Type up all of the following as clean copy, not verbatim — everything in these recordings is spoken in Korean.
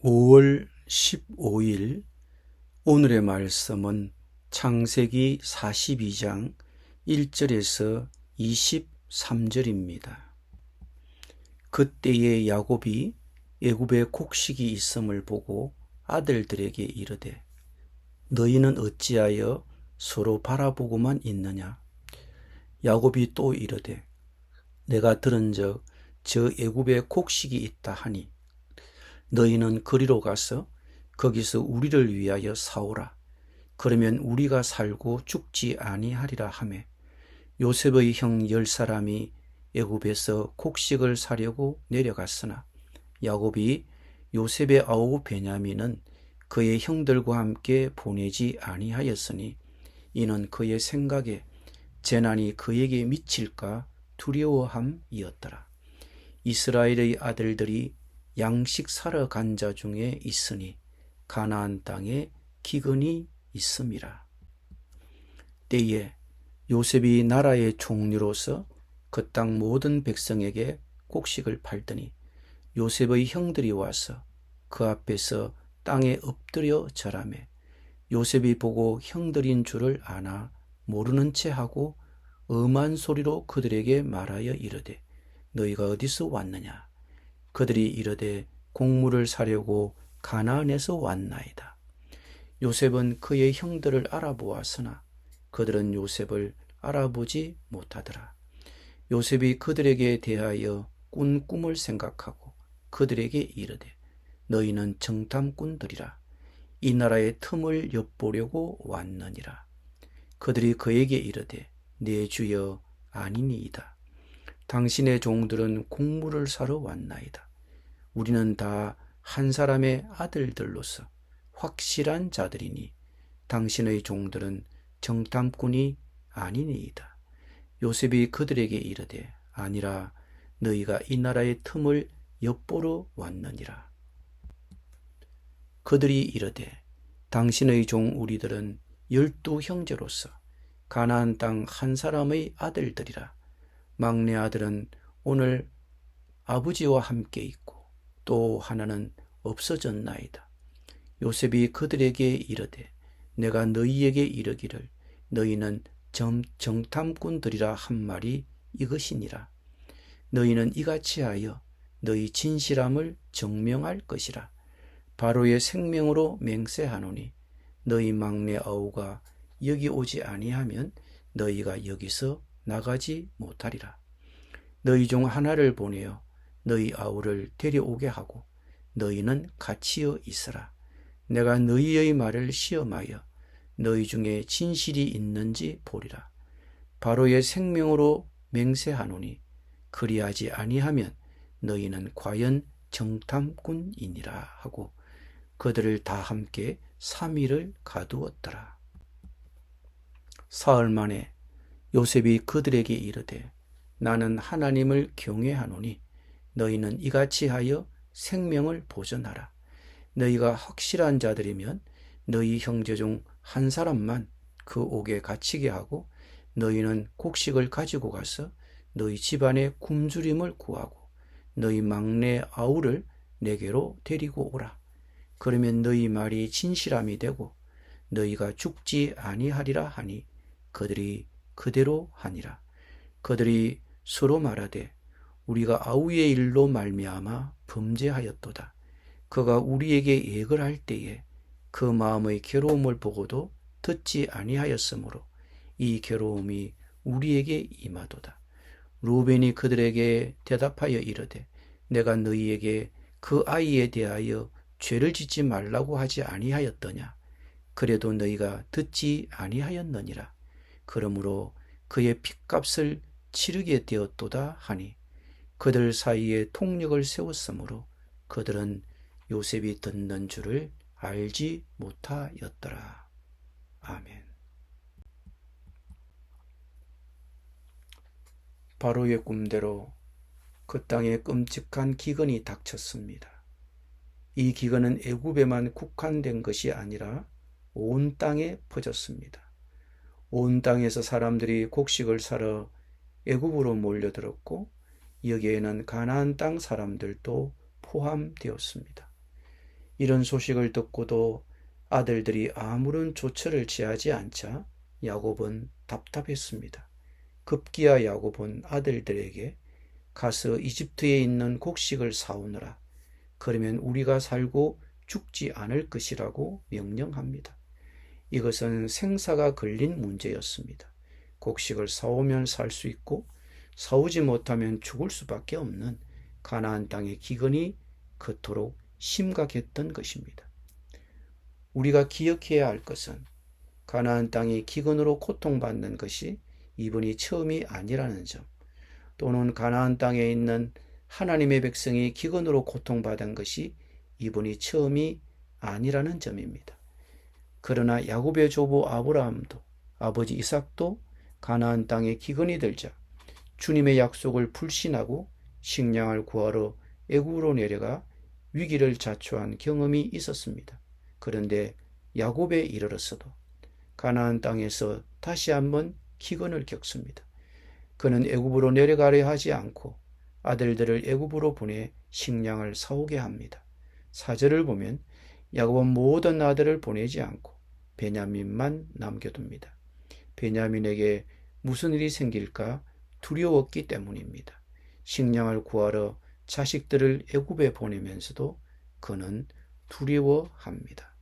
5월 15일 오늘의 말씀은 창세기 42장 1절에서 23절입니다. 그때에 야곱이 애굽에 곡식이 있음을 보고 아들들에게 이르되 너희는 어찌하여 서로 바라보고만 있느냐. 야곱이 또 이르되 내가 들은즉 저 애굽에 곡식이 있다 하니 너희는 그리로 가서 거기서 우리를 위하여 사오라. 그러면 우리가 살고 죽지 아니하리라 하매 요셉의 형 10사람이 애굽에서 곡식을 사려고 내려갔으나 야곱이 요셉의 아우 베냐민은 그의 형들과 함께 보내지 아니하였으니 이는 그의 생각에 재난이 그에게 미칠까 두려워함이었더라. 이스라엘의 아들들이 양식 사러 간 자 중에 있으니 가나안 땅에 기근이 있음이라. 때에 요셉이 나라의 총리로서 그 땅 모든 백성에게 곡식을 팔더니 요셉의 형들이 와서 그 앞에서 땅에 엎드려 절하매 요셉이 보고 형들인 줄을 아나 모르는 채 하고 엄한 소리로 그들에게 말하여 이르되 너희가 어디서 왔느냐. 그들이 이르되 곡물을 사려고 가나안에서 왔나이다. 요셉은 그의 형들을 알아보았으나 그들은 요셉을 알아보지 못하더라. 요셉이 그들에게 대하여 꾼 꿈을 생각하고 그들에게 이르되 너희는 정탐꾼들이라. 이 나라의 틈을 엿보려고 왔느니라. 그들이 그에게 이르되 내 주여 아니니이다. 당신의 종들은 곡물을 사러 왔나이다. 우리는 다 한 사람의 아들들로서 확실한 자들이니 당신의 종들은 정탐꾼이 아니니이다. 요셉이 그들에게 이르되 아니라 너희가 이 나라의 틈을 엿보러 왔느니라. 그들이 이르되 당신의 종 우리들은 12 형제로서 가나안 땅 한 사람의 아들들이라. 막내 아들은 오늘 아버지와 함께 있고 또 하나는 없어졌나이다. 요셉이 그들에게 이르되 내가 너희에게 이르기를 너희는 정탐꾼들이라 한 말이 이것이니라. 너희는 이같이 하여 너희 진실함을 증명할 것이라. 바로의 생명으로 맹세하노니 너희 막내 아우가 여기 오지 아니하면 너희가 여기서 나가지 못하리라. 너희 중 하나를 보내어 너희 아우를 데려오게 하고 너희는 갇히어 있으라. 내가 너희의 말을 시험하여 너희 중에 진실이 있는지 보리라. 바로의 생명으로 맹세하노니 그리하지 아니하면 너희는 과연 정탐꾼이니라 하고 그들을 다 함께 3일을 가두었더라. 사흘 만에 요셉이 그들에게 이르되 나는 하나님을 경외하노니 너희는 이같이 하여 생명을 보존하라. 너희가 확실한 자들이면 너희 형제 중 한 사람만 그 옥에 갇히게 하고 너희는 곡식을 가지고 가서 너희 집안의 굶주림을 구하고 너희 막내 아우를 내게로 데리고 오라. 그러면 너희 말이 진실함이 되고 너희가 죽지 아니하리라 하니 그들이 그대로 하니라. 그들이 서로 말하되 우리가 아우의 일로 말미암아 범죄하였도다. 그가 우리에게 예걸 할 때에 그 마음의 괴로움을 보고도 듣지 아니하였으므로 이 괴로움이 우리에게 임하도다. 루벤이 그들에게 대답하여 이르되 내가 너희에게 그 아이에 대하여 죄를 짓지 말라고 하지 아니하였더냐. 그래도 너희가 듣지 아니하였느니라. 그러므로 그의 핏값을 치르게 되었도다 하니 그들 사이에 통력을 세웠으므로 그들은 요셉이 듣는 줄을 알지 못하였더라. 아멘. 바로의 꿈대로 그 땅에 끔찍한 기근이 닥쳤습니다. 이 기근은 애굽에만 국한된 것이 아니라 온 땅에 퍼졌습니다. 온 땅에서 사람들이 곡식을 사러 애굽으로 몰려들었고 여기에는 가나안 땅 사람들도 포함되었습니다. 이런 소식을 듣고도 아들들이 아무런 조처를 취하지 않자 야곱은 답답했습니다. 급기야 야곱은 아들들에게 가서 이집트에 있는 곡식을 사오너라. 그러면 우리가 살고 죽지 않을 것이라고 명령합니다. 이것은 생사가 걸린 문제였습니다. 곡식을 사오면 살 수 있고 사오지 못하면 죽을 수밖에 없는 가나안 땅의 기근이 그토록 심각했던 것입니다. 우리가 기억해야 할 것은 가나안 땅이 기근으로 고통받는 것이 이번이 처음이 아니라는 점, 또는 가나안 땅에 있는 하나님의 백성이 기근으로 고통받은 것이 이번이 처음이 아니라는 점입니다. 그러나 야곱의 조부 아브라함도 아버지 이삭도 가나안 땅에 기근이 들자 주님의 약속을 불신하고 식량을 구하러 애굽으로 내려가 위기를 자초한 경험이 있었습니다. 그런데 야곱에 이르러서도 가나안 땅에서 다시 한번 기근을 겪습니다. 그는 애굽으로 내려가려 하지 않고 아들들을 애굽으로 보내 식량을 사오게 합니다. 4절을 보면 야곱은 모든 아들을 보내지 않고 베냐민만 남겨둡니다. 베냐민에게 무슨 일이 생길까 두려웠기 때문입니다. 식량을 구하러 자식들을 애굽에 보내면서도 그는 두려워합니다.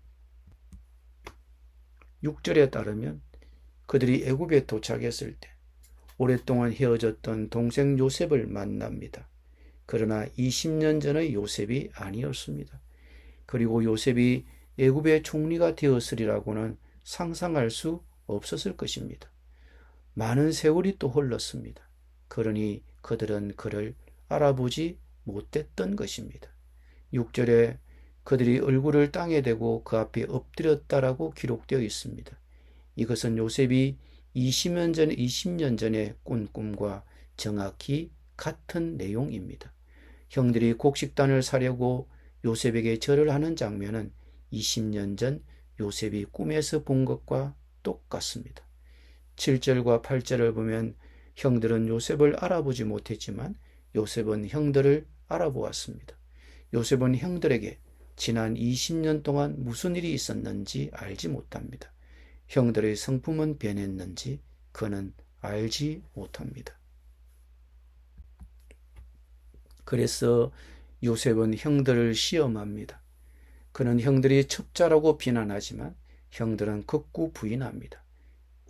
6절에 따르면 그들이 애굽에 도착했을 때 오랫동안 헤어졌던 동생 요셉을 만납니다. 그러나 20년 전의 요셉이 아니었습니다. 그리고 요셉이 애굽의 총리가 되었으리라고는 상상할 수 없었을 것입니다. 많은 세월이 또 흘렀습니다. 그러니 그들은 그를 알아보지 못했던 것입니다. 6절에 그들이 얼굴을 땅에 대고 그 앞에 엎드렸다라고 기록되어 있습니다. 이것은 요셉이 20년 전에 꾼 꿈과 정확히 같은 내용입니다. 형들이 곡식단을 사려고 요셉에게 절을 하는 장면은 20년 전 요셉이 꿈에서 본 것과 똑같습니다. 7절과 8절을 보면 형들은 요셉을 알아보지 못했지만 요셉은 형들을 알아보았습니다. 요셉은 형들에게 지난 20년 동안 무슨 일이 있었는지 알지 못합니다. 형들의 성품은 변했는지 그는 알지 못합니다. 그래서 요셉은 형들을 시험합니다. 그는 형들이 첩자라고 비난하지만 형들은 극구 부인합니다.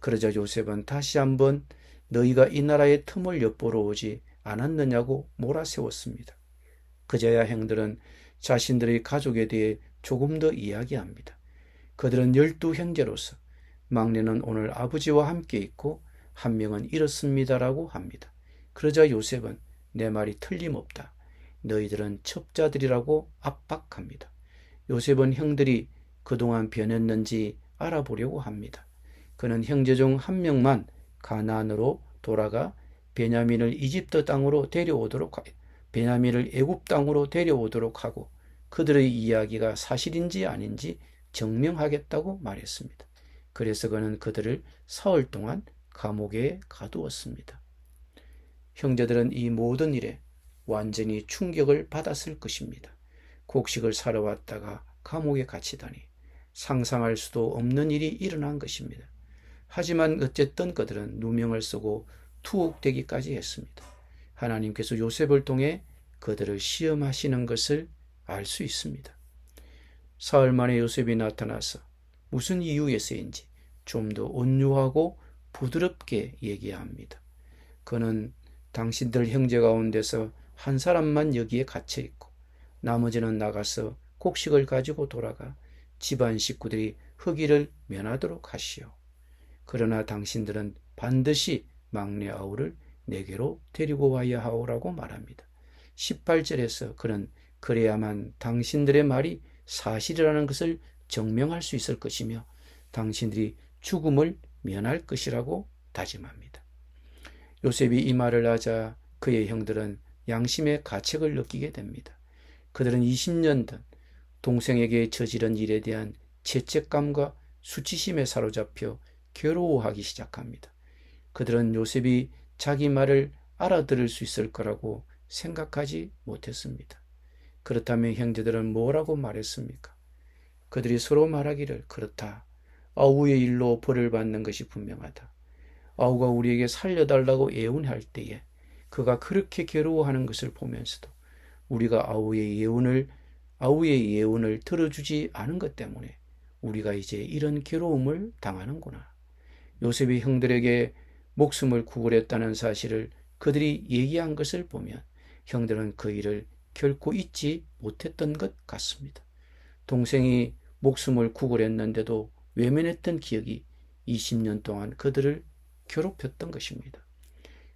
그러자 요셉은 다시 한번 너희가 이 나라의 틈을 엿보러 오지 않았느냐고 몰아세웠습니다. 그제야 형들은 자신들의 가족에 대해 조금 더 이야기합니다. 그들은 12형제로서 막내는 오늘 아버지와 함께 있고 한 명은 잃었습니다라고 합니다. 그러자 요셉은 내 말이 틀림없다. 너희들은 첩자들이라고 압박합니다. 요셉은 형들이 그동안 변했는지 알아보려고 합니다. 그는 형제 중 한 명만 가나안으로 돌아가 베냐민을 애굽 땅으로 데려오도록 하고 그들의 이야기가 사실인지 아닌지 증명하겠다고 말했습니다. 그래서 그는 그들을 사흘 동안 감옥에 가두었습니다. 형제들은 이 모든 일에 완전히 충격을 받았을 것입니다. 곡식을 사러 왔다가 감옥에 갇히다니 상상할 수도 없는 일이 일어난 것입니다. 하지만 어쨌든 그들은 누명을 쓰고 투옥되기까지 했습니다. 하나님께서 요셉을 통해 그들을 시험하시는 것을 알 수 있습니다. 사흘 만에 요셉이 나타나서 무슨 이유에서인지 좀 더 온유하고 부드럽게 얘기합니다. 그는 당신들 형제 가운데서 한 사람만 여기에 갇혀 있고 나머지는 나가서 곡식을 가지고 돌아가 집안 식구들이 흑의를 면하도록 하시오. 그러나 당신들은 반드시 막내 아우를 내게로 데리고 와야 하오라고 말합니다. 18절에서 그는 그래야만 당신들의 말이 사실이라는 것을 증명할 수 있을 것이며 당신들이 죽음을 면할 것이라고 다짐합니다. 요셉이 이 말을 하자 그의 형들은 양심의 가책을 느끼게 됩니다. 그들은 20년 전 동생에게 저지른 일에 대한 죄책감과 수치심에 사로잡혀 괴로워하기 시작합니다. 그들은 요셉이 자기 말을 알아들을 수 있을 거라고 생각하지 못했습니다. 그렇다면 형제들은 뭐라고 말했습니까? 그들이 서로 말하기를 그렇다. 아우의 일로 벌을 받는 것이 분명하다. 아우가 우리에게 살려달라고 애원할 때에 그가 그렇게 괴로워하는 것을 보면서도 우리가 아우의 예언을 들어주지 않은 것 때문에 우리가 이제 이런 괴로움을 당하는구나. 요셉이 형들에게 목숨을 구걸했다는 사실을 그들이 얘기한 것을 보면 형들은 그 일을 결코 잊지 못했던 것 같습니다. 동생이 목숨을 구걸했는데도 외면했던 기억이 20년 동안 그들을 괴롭혔던 것입니다.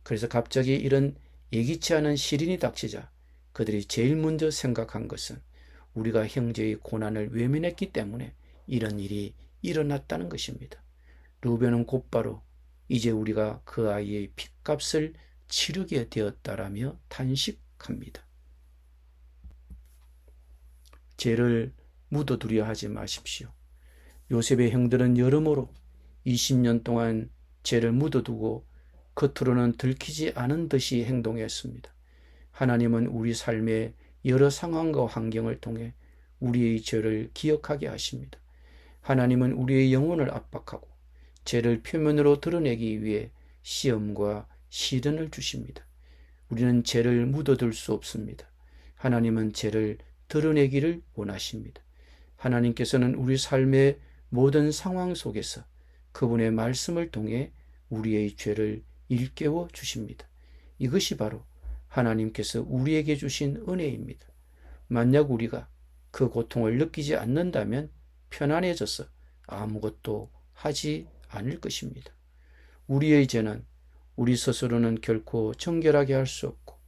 그래서 갑자기 이런 예기치 않은 시련이 닥치자 그들이 제일 먼저 생각한 것은 우리가 형제의 고난을 외면했기 때문에 이런 일이 일어났다는 것입니다. 루벤은 곧바로 이제 우리가 그 아이의 핏값을 치르게 되었다라며 탄식합니다. 죄를 묻어두려 하지 마십시오. 요셉의 형들은 여러모로 20년 동안 죄를 묻어두고 겉으로는 들키지 않은 듯이 행동했습니다. 하나님은 우리 삶의 여러 상황과 환경을 통해 우리의 죄를 기억하게 하십니다. 하나님은 우리의 영혼을 압박하고 죄를 표면으로 드러내기 위해 시험과 시련을 주십니다. 우리는 죄를 묻어둘 수 없습니다. 하나님은 죄를 드러내기를 원하십니다. 하나님께서는 우리 삶의 모든 상황 속에서 그분의 말씀을 통해 우리의 죄를 일깨워 주십니다. 이것이 바로 하나님께서 우리에게 주신 은혜입니다. 만약 우리가 그 고통을 느끼지 않는다면 편안해져서 아무것도 하지 않을 것입니다. 우리의 죄는 우리 스스로는 결코 정결하게 할 수 없고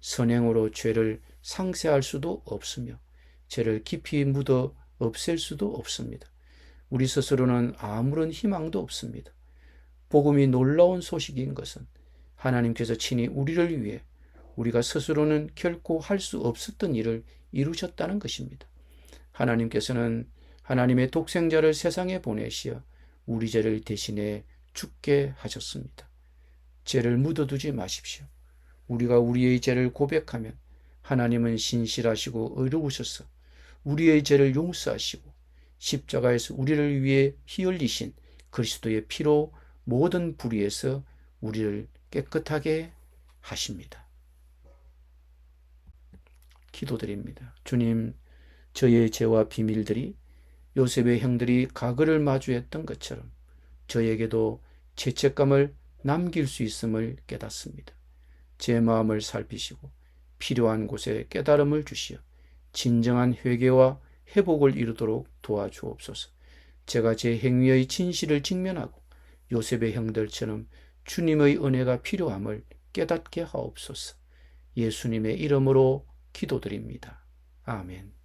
선행으로 죄를 상쇄할 수도 없으며 죄를 깊이 묻어 없앨 수도 없습니다. 우리 스스로는 아무런 희망도 없습니다. 복음이 놀라운 소식인 것은 하나님께서 친히 우리를 위해 우리가 스스로는 결코 할 수 없었던 일을 이루셨다는 것입니다. 하나님께서는 하나님의 독생자를 세상에 보내시어 우리 죄를 대신해 죽게 하셨습니다. 죄를 묻어두지 마십시오. 우리가 우리의 죄를 고백하면 하나님은 신실하시고 의로우셔서 우리의 죄를 용서하시고 십자가에서 우리를 위해 피 흘리신 그리스도의 피로 모든 불의에서 우리를 깨끗하게 하십니다. 기도드립니다. 주님, 저의 죄와 비밀들이 요셉의 형들이 과거를 마주했던 것처럼 저에게도 죄책감을 남길 수 있음을 깨닫습니다. 제 마음을 살피시고 필요한 곳에 깨달음을 주시어 진정한 회개와 회복을 이루도록 도와주옵소서. 제가 제 행위의 진실을 직면하고 요셉의 형들처럼 주님의 은혜가 필요함을 깨닫게 하옵소서. 예수님의 이름으로 기도드립니다. 아멘.